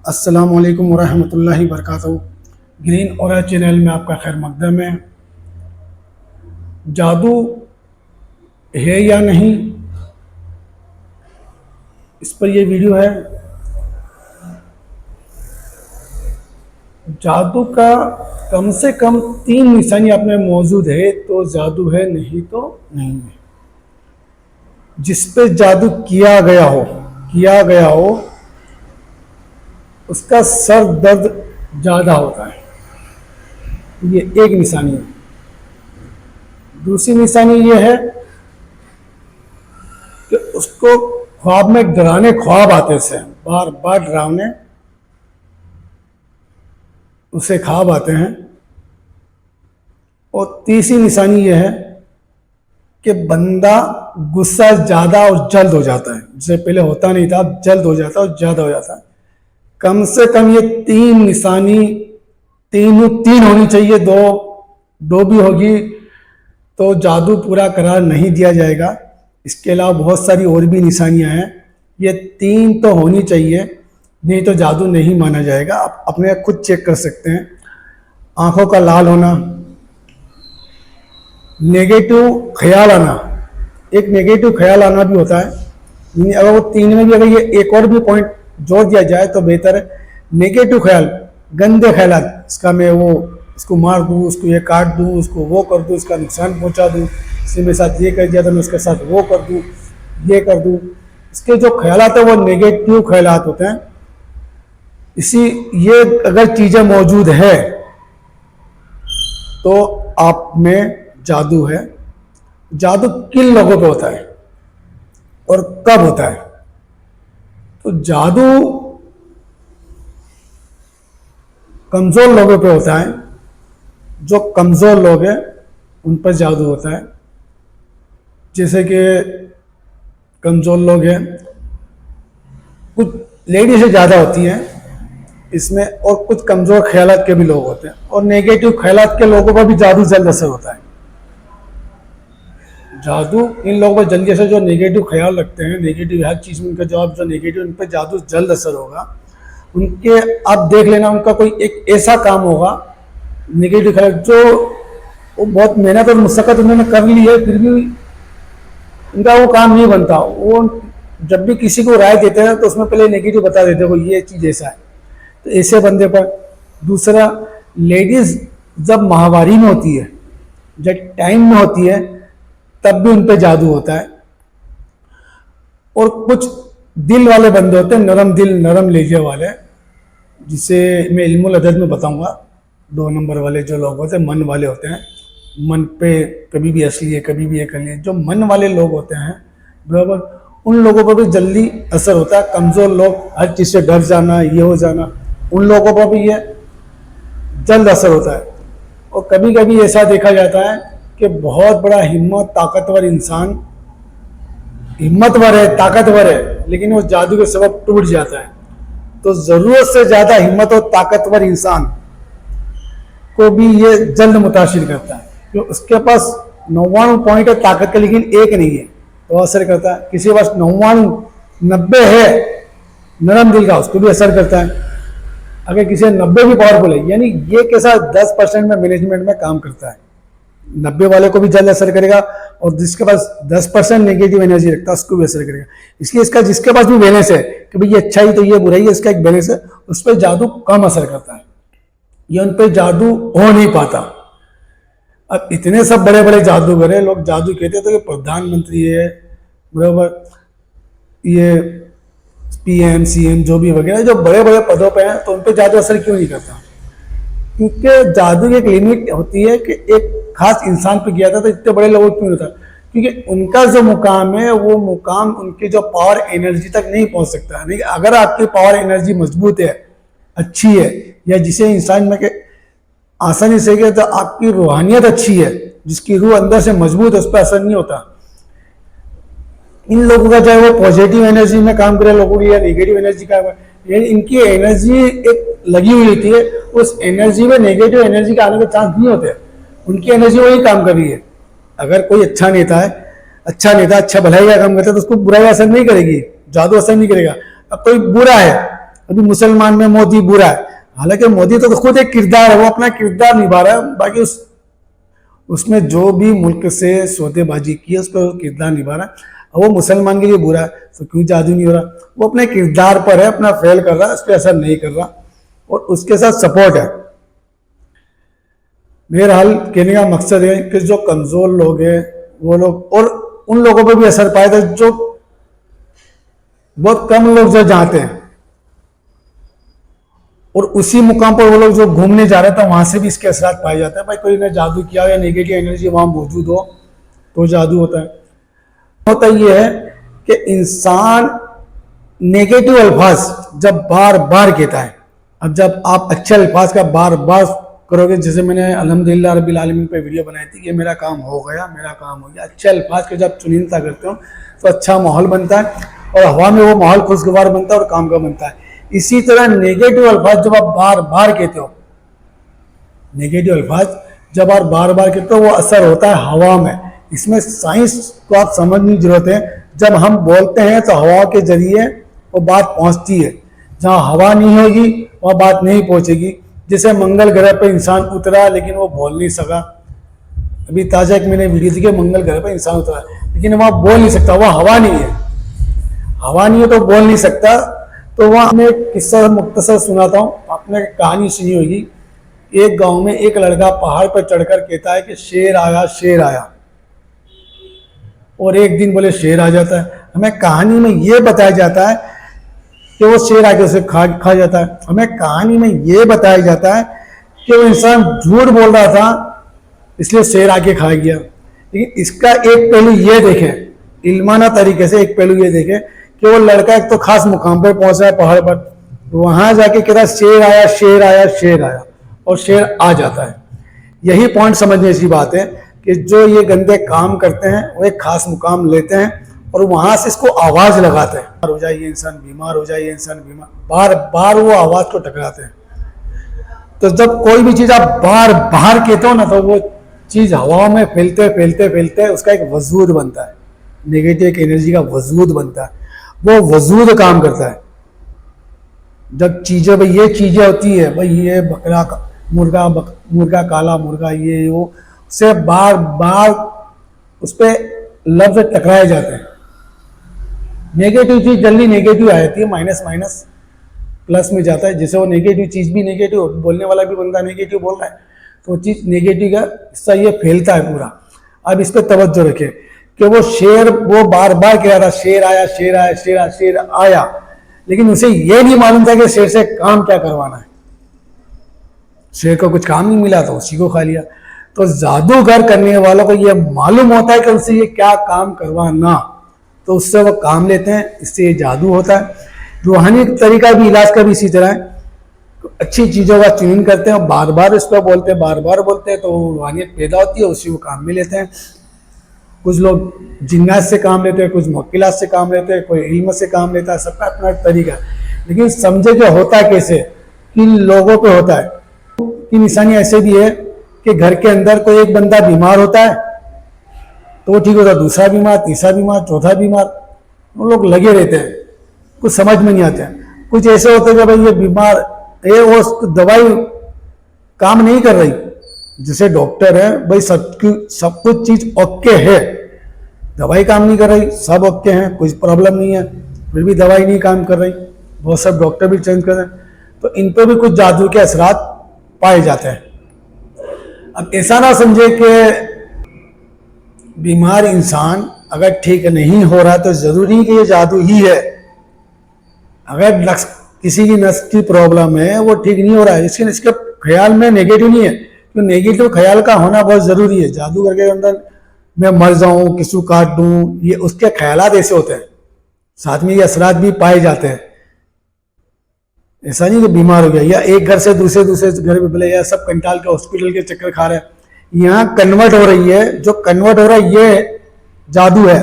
अस्सलाम वालेकुम वरहमतुल्लाहि वबरकातुहू। ग्रीन ऑरा चैनल में आपका खैर मकदम है। जादू है या नहीं, इस पर यह वीडियो है। जादू का कम से कम 3 निशानी आप में मौजूद है तो जादू है, नहीं तो नहीं है। जिस पे जादू किया गया हो उसका सर दर्द ज़्यादा होता है, ये एक निशानी है। दूसरी निशानी ये है कि उसको ख्वाब में डराने ख्वाब आते से बार बार डरावने उसे ख्वाब आते हैं। और तीसरी निशानी ये है कि बंदा गुस्सा ज़्यादा और जल्द हो जाता है, जिसे पहले होता नहीं था, अब जल्द हो जाता है और ज़्यादा हो जाता है। कम से कम ये 3 निशानी तीन होनी चाहिए। दो भी होगी तो जादू पूरा करार नहीं दिया जाएगा। इसके अलावा बहुत सारी और भी निशानियां हैं, ये 3 तो होनी चाहिए, नहीं तो जादू नहीं माना जाएगा। आप अपने खुद चेक कर सकते हैं। आंखों का लाल होना, नेगेटिव ख्याल आना, एक नेगेटिव ख्याल आना भी होता है। अगर वो 3 में भी अगर ये एक और भी पॉइंट जोड़ दिया जाए तो बेहतर है। नेगेटिव ख्याल, गंदे ख्याल, इसका मैं वो इसको मार दूँ, उसको ये काट दूँ, उसको वो कर दूँ, इसका नुकसान पहुंचा दूँ, इसने मेरे साथ ये कर दिया तो मैं उसके साथ वो कर दूँ, ये कर दूँ। इसके जो ख्यालात है वो नेगेटिव ख्यालात होते हैं। ये अगर चीज़ें मौजूद है तो आप में जादू है। जादू किन लोगों पे होता है और कब होता है? तो जादू कमज़ोर लोगों पे होता है। जो कमज़ोर लोग हैं उन पर जादू होता है। जैसे कि कमज़ोर लोग हैं, कुछ लेडीज़ ज़्यादा होती हैं इसमें, और कुछ कमज़ोर ख्यालात के भी लोग होते हैं। और नेगेटिव ख्यालात के लोगों पर भी जादू जल्द असर होता है। जादू इन लोगों पर जल्दी से जो नेगेटिव ख्याल रखते हैं, नेगेटिव हर चीज़ में उनका जवाब जो नेगेटिव, उन पर जादू जल्द असर होगा। उनके आप देख लेना, उनका कोई एक ऐसा काम होगा नेगेटिव ख्याल जो वो बहुत मेहनत और मुशक्कत उन्होंने कर ली है, फिर भी उनका वो काम नहीं बनता। वो जब भी किसी को राय देते हैं तो उसमें पहले नेगेटिव बता देते हैं, ये चीज़ ऐसा है। तो ऐसे बंदे पर। दूसरा, लेडीज़ जब माहवारी में होती है, जब टाइम में होती है, तब भी उन पे जादू होता है। और कुछ दिल वाले बंदे होते हैं, नरम दिल नरम लहजे वाले, जिसे मैं इल्मुल अदद में बताऊंगा। 2 नंबर वाले जो लोग होते हैं, मन वाले होते हैं, मन पे कभी भी हंस लिए, कभी भी ये कर लिए। जो मन वाले लोग होते हैं बराबर, उन लोगों पर भी जल्दी असर होता है। कमज़ोर लोग, हर चीज़ से डर जाना, ये हो जाना, उन लोगों पर भी ये जल्द असर होता है। और कभी कभी ऐसा देखा जाता है कि बहुत बड़ा हिम्मत ताकतवर इंसान, हिम्मतवर है, ताकतवर है, लेकिन वो जादू के सबब टूट जाता है। तो ज़रूरत से ज़्यादा हिम्मत और ताकतवर इंसान को भी ये जल्द मुतासिर करता है। जो उसके पास 99 पॉइंट है ताकत का, लेकिन एक नहीं है, तो असर करता है। किसी के पास 90 है नरम दिल का, उसको भी असर करता है। अगर किसी 90 भी पावरफुल है, यानी ये कैसा 10% में मैनेजमेंट में काम करता है। 90 वाले को भी जल्द असर करेगा, और जिसके पास 10% नेगेटिव एनर्जी रखता है उसको भी असर करेगा। इसलिए इसका जिसके पास भी बैलेंस है कि भाई ये अच्छाई तो ये बुराई है, इसका एक बैलेंस है, उस पर जादू कम असर करता है। ये उन पर जादू हो नहीं पाता। अब इतने सब बड़े बड़े जादूगर हैं, लोग जादू कहते हैं तो ये प्रधानमंत्री है बराबर, ये PM CM जो भी वगैरह जो बड़े बड़े पदों पे हैं, तो उन पर जादू असर क्यों नहीं करता? क्योंकि जादू की एक लिमिट होती है कि एक खास इंसान पे किया था तो इतने बड़े लोगों क्यों होता? क्योंकि उनका जो मुकाम है वो मुकाम उनकी जो पावर एनर्जी तक नहीं पहुंच सकता। नहीं, अगर आपकी पावर एनर्जी मजबूत है, अच्छी है, या जिसे इंसान में के आसानी से गया, तो आपकी रूहानियत अच्छी है, जिसकी रूह अंदर से मजबूत है, उस पर असर नहीं होता। इन लोगों का चाहे वो पॉजिटिव एनर्जी में काम करे लोगों की, या नेगेटिव एनर्जी का, इनकी एनर्जी एक लगी हुई होती है, उस एनर्जी में नेगेटिव एनर्जी का आने के चांस नहीं होते। उनकी एनर्जी वही काम कर रही है। अगर कोई अच्छा नेता है, अच्छा भलाई का काम करता है, तो उसको बुराई असर नहीं करेगी, जादू असर नहीं करेगा। अब कोई बुरा है, अभी मुसलमान में मोदी बुरा है, हालांकि मोदी तो खुद एक किरदार है, वो अपना किरदार निभा रहा है, बाकी उसमें जो भी मुल्क से सौदेबाजी की है उस पर किरदार निभा रहा है। वो मुसलमान के लिए बुरा है तो क्यों जादू नहीं हो रहा? वो अपने किरदार पर है, अपना फेल कर रहा है, उस पर असर नहीं कर रहा और उसके साथ सपोर्ट है। बहरहाल कहने का मकसद है कि जो कमजोर लोग हैं वो लोग, और उन लोगों पर भी असर पाया था जो बहुत कम लोग जो जानते हैं, और उसी मुकाम पर वो लोग जो घूमने जा रहे थे वहां से भी इसके असर पाए जाते हैं। भाई कोई ने जादू किया या नेगेटिव एनर्जी वहां मौजूद हो तो जादू होता है। होता ये है कि इंसान नेगेटिव अल्फाज जब बार बार कहता है, अब जब आप अच्छे अल्फाज का बार बार करोगे, जैसे मैंने अल्हम्दुलिल्लाह रब्बिल आलमीन पे वीडियो बनाई थी कि मेरा काम हो गया, मेरा काम हो गया, अच्छे अल्फाज के जब चुनिंदा करते हो तो अच्छा माहौल बनता है और हवा में वो माहौल खुशगवार बनता है और काम का बनता है। इसी तरह नेगेटिव अल्फाज जब आप बार बार कहते हो, नेगेटिव अल्फाज जब आप बार बार कहते हो वो असर होता है हवा में। इसमें साइंस को आप समझने की जरूरत है। जब हम बोलते हैं तो हवा के जरिए वो बात पहुंचती है, जहां हवा नहीं होगी वहां बात नहीं पहुंचेगी। जैसे मंगल ग्रह पर इंसान उतरा लेकिन वो बोल नहीं सका, अभी ताजा एक मैंने वीडियो थी कि मंगल ग्रह पर इंसान उतरा लेकिन वहां बोल नहीं सकता, वह हवा नहीं है, हवा नहीं है तो बोल नहीं सकता। तो वहां मैं एक किस्सा मुख्तसर सुनाता हूँ, आपने कहानी सुनी होगी। एक गांव में एक लड़का पहाड़ पर चढ़कर कहता है कि शेर आया, शेर आया, और एक दिन बोले शेर आ जाता है। हमें कहानी में ये बताया जाता है कि वो शेर आके उसे खा जाता है। हमें कहानी में ये बताया जाता है कि वो इंसान झूठ बोल रहा था इसलिए शेर आके खा गया। लेकिन इसका एक पहलू ये देखें, इल्माना तरीके से एक पहलू ये देखें कि वो लड़का एक तो खास मुकाम पर पहुंचा है पहाड़ पर, वहां जाके कहता है शेर आया, शेर आया, शेर आया, और शेर आ जाता है। यही पॉइंट समझने की बात है कि जो ये गंदे काम करते हैं वो एक खास मुकाम लेते हैं और वहां से इसको आवाज लगाते हैं, हो जाए ये इंसान बीमार, हो जाए ये इंसान बीमार, बार बार वो आवाज को टकराते हैं। तो जब कोई भी चीज आप बार बार कहते हो ना तो वो चीज हवा में फैलते फैलते फैलते उसका एक वजूद बनता है, नेगेटिव एनर्जी का वजूद बनता है, वो वजूद काम करता है। जब चीजें भाई ये चीजें होती है, भाई ये बकरा मुर्गा काला मुर्गा ये वो, उससे बार बार उस पर लफ्ज टकराए जाते हैं। नेगेटिव चीज जल्दी नेगेटिव आ जाती है, माइनस माइनस प्लस में जाता है। जैसे वो नेगेटिव चीज भी नेगेटिव, बोलने वाला भी बंदा नेगेटिव बोल रहा है तो वो चीज नेगेटिव का हिस्सा ये फैलता है पूरा। अब इस पर तवज्जो रखें कि वो शेर वो बार बार कह रहा था शेर आया, शेर आया, शेर आया, शेर आया, लेकिन उसे ये नहीं मालूम था कि शेर से काम क्या करवाना है। शेर को कुछ काम नहीं मिला तो उसी को खा लिया। तो जादूगर करने वालों को ये मालूम होता है कि उनसे ये क्या काम करवाना, तो उससे वो काम लेते हैं, इससे ये जादू होता है। रूहानी तरीका भी, इलाज का भी इसी तरह है। अच्छी चीज़ों का चयन करते हैं, बार बार इस पर बोलते हैं, बार बार बोलते हैं तो रूहानियत पैदा होती है, उसी को काम में लेते हैं। कुछ लोग जिन्नात से काम लेते हैं, कुछ मुवक्किलात से काम लेते हैं, कोई इल्म से काम लेता है, सबका अपना तरीका है। लेकिन समझे कि होता कैसे, किन लोगों पे होता है। कि निशानी ऐसे भी है कि घर के अंदर कोई एक बंदा बीमार होता है तो वो ठीक होता है, दूसरा बीमार, तीसरा बीमार, चौथा बीमार, वो लोग लगे रहते हैं, कुछ समझ में नहीं आते हैं। कुछ ऐसे होते हैं कि भाई ये बीमार है, वो दवाई काम नहीं कर रही, जैसे डॉक्टर है भाई सब कुछ चीज ओके है, दवाई काम नहीं कर रही, सब ओके हैं, कुछ प्रॉब्लम नहीं है, फिर भी दवाई नहीं काम कर रही, बहुत सब डॉक्टर भी चेंज कर रहे हैं, तो इन पर भी कुछ जादू के असरात पाए जाते हैं। अब ऐसा ना समझे कि बीमार इंसान अगर ठीक नहीं हो रहा तो जरूरी कि ये जादू ही है। अगर किसी की नस की प्रॉब्लम है वो ठीक नहीं हो रहा है, इसके ख्याल में नेगेटिव नहीं है, तो नेगेटिव ख्याल का होना बहुत जरूरी है। जादूगर के अंदर मैं मर जाऊं, किसी को काट दूं, ये उसके ख्यालात ऐसे होते हैं, साथ में ये असरात भी पाए जाते हैं। ऐसा नहीं कि बीमार हो गया या एक घर से दूसरे घर में बोले या सब कंटाल के हॉस्पिटल के चक्कर खा रहे हैं, यहाँ कन्वर्ट हो रही है, जो कन्वर्ट हो रहा है ये जादू है।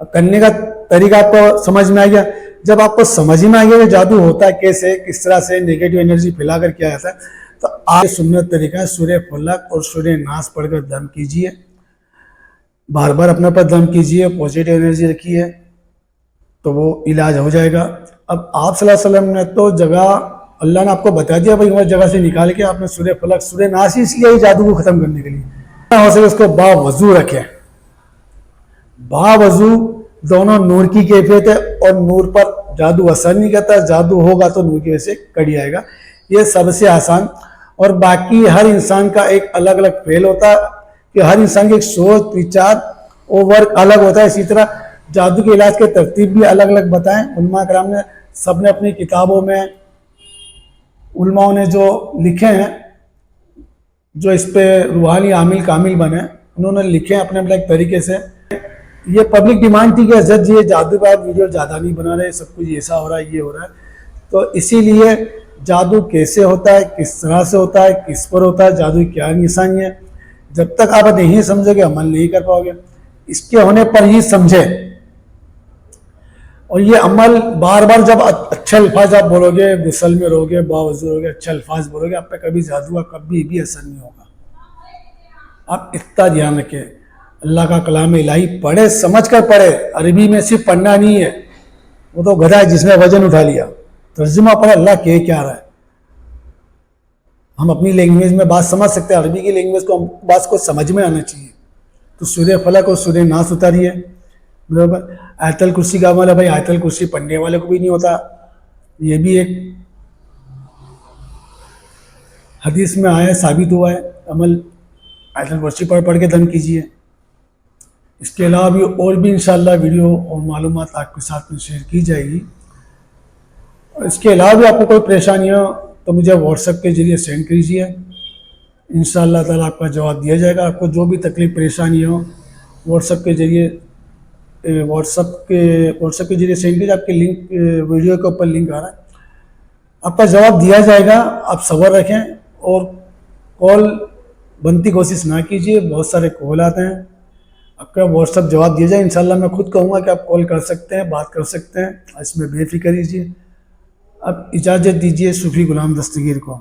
अब करने का तरीका आपको समझ में आ गया। जब आपको समझ में आ गया कि जादू होता है कैसे, किस तरह से नेगेटिव एनर्जी फैला कर किया जाता है, तो आप सुन्नत तरीका है सूर्य फलक और सूर्य नास पढ़कर दम कीजिए, बार बार अपने पर दम कीजिए, पॉजिटिव एनर्जी रखिए, तो वो इलाज हो जाएगा। अब आप सल्लल्लाहु अलैहि वसल्लम ने तो जगह, अल्लाह ने आपको बता दिया भाई वह जगह से निकाल के आपने सूर्य फलक सूर्य नास ही इसलिए ही जादू को खत्म करने के लिए, हो सके उसको बावजू रखें। बावजू दोनों नूर की कैफियत है और नूर पर जादू असर नहीं करता, जादू होगा तो नूर की वजह से कड़ी आएगा, ये सबसे आसान। और बाकी हर इंसान का एक अलग अलग फेल होता है कि हर इंसान की एक सोच विचार और वर्क अलग होता है। इसी तरह जादू के इलाज के तरतीब भी अलग अलग बताएं उलमा कराम ने, सब ने अपनी किताबों में, उलमाओं ने जो लिखे हैं, जो इस पे रूहानी आमिल कामिल बने, उन्होंने लिखे अपने अपने एक तरीके से। ये पब्लिक डिमांड थी कि हजरत जी ये जादू का वीडियो ज़्यादा नहीं बना रहे, सब कुछ ऐसा हो रहा है, ये हो रहा है, तो इसीलिए जादू कैसे होता है, किस तरह से होता है, किस पर होता है, जादू की क्या निशानी है, जब तक आप नहीं समझोगे अमल नहीं कर पाओगे। इसके होने पर ही समझे। और ये अमल बार बार जब अच्छे अल्फाज आप बोलोगे, गुसल में रहोगे, बावजू रहोगे, अच्छे अल्फाज बोलोगे, आप पे कभी जादू का कभी भी असर नहीं होगा। आप इतना ध्यान रखें, अल्लाह का कलाम इलाही पढ़े, समझ कर पढ़े। अरबी में सिर्फ पढ़ना नहीं है, वो तो गधा है जिसने वजन उठा लिया। तर्जुमा पढ़े अल्लाह कह क्या रहा है। हम अपनी लैंग्वेज में बात समझ सकते हैं, अरबी की लैंग्वेज को बात को समझ में आना चाहिए। तो सूर्य फलक और सूर्य नास उतारिए, बराबर। आयतल कुर्सी का अमल है भाई, आयतल कुर्सी पढ़ने वाले को भी नहीं होता, ये भी एक हदीस में आया, साबित हुआ है। अमल आयतल कुर्सी पढ़ के दम कीजिए। इसके अलावा भी और भी इंशाअल्लाह वीडियो और मालूमात आपके साथ में शेयर की जाएगी। और इसके अलावा भी आपको कोई परेशानी हो तो मुझे व्हाट्सएप के जरिए सेंड कीजिए, इंशाअल्लाह ताला आपका जवाब दिया जाएगा। आपको जो भी तकलीफ परेशानी हो व्हाट्सएप के जरिए सेंड कीजिए। आपके लिंक वीडियो के ऊपर लिंक आ रहा है, आपका जवाब दिया जाएगा। आप सब्र रखें और कॉल बनती कोशिश ना कीजिए, बहुत सारे कॉल आते हैं। आपका व्हाट्सएप जवाब दिया जाए, इंशाल्लाह मैं खुद कहूँगा कि आप कॉल कर सकते हैं, बात कर सकते हैं, इसमें बेफिक्र रहिए। अब इजाज़त दीजिए सूफी गुलाम दस्तगीर को।